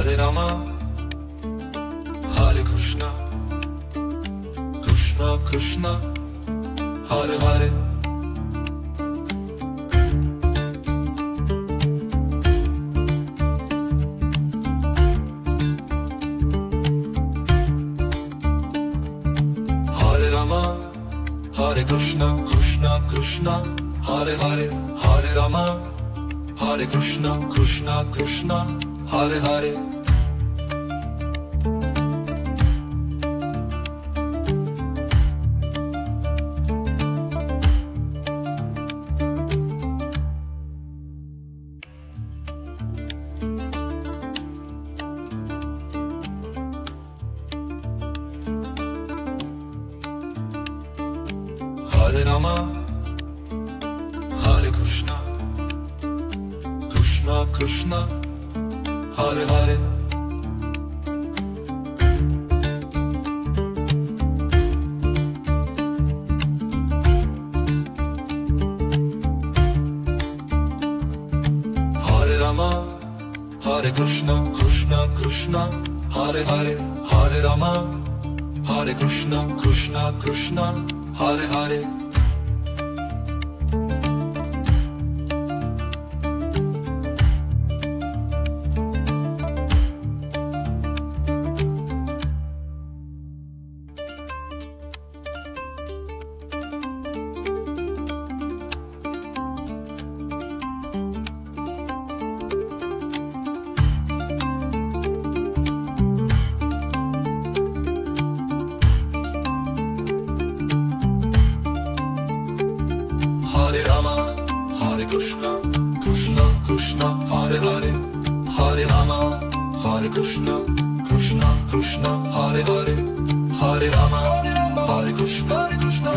Hare Rama, Hare Krishna, Krishna Krishna, Hare Hare. Hare Rama, Hare Krishna, Krishna Krishna, Hare Hare. Hare Rama, Hare Krishna, Krishna Krishna, Hare Hare. Hare Rama, Hare Krishna, Krishna Krishna, Hare Hare. Hare Rama, Hare Krishna, Krishna Krishna, Hare Hare. Hare Rama, Hare Krishna, Krishna Krishna, Hare Hare. Hare Rama, Hare Krishna, Krishna Krishna, Hare Hare. Hare Rama, Hare Krishna, Krishna Krishna, Hare Hare. Hare Rama, Hare Krishna, Krishna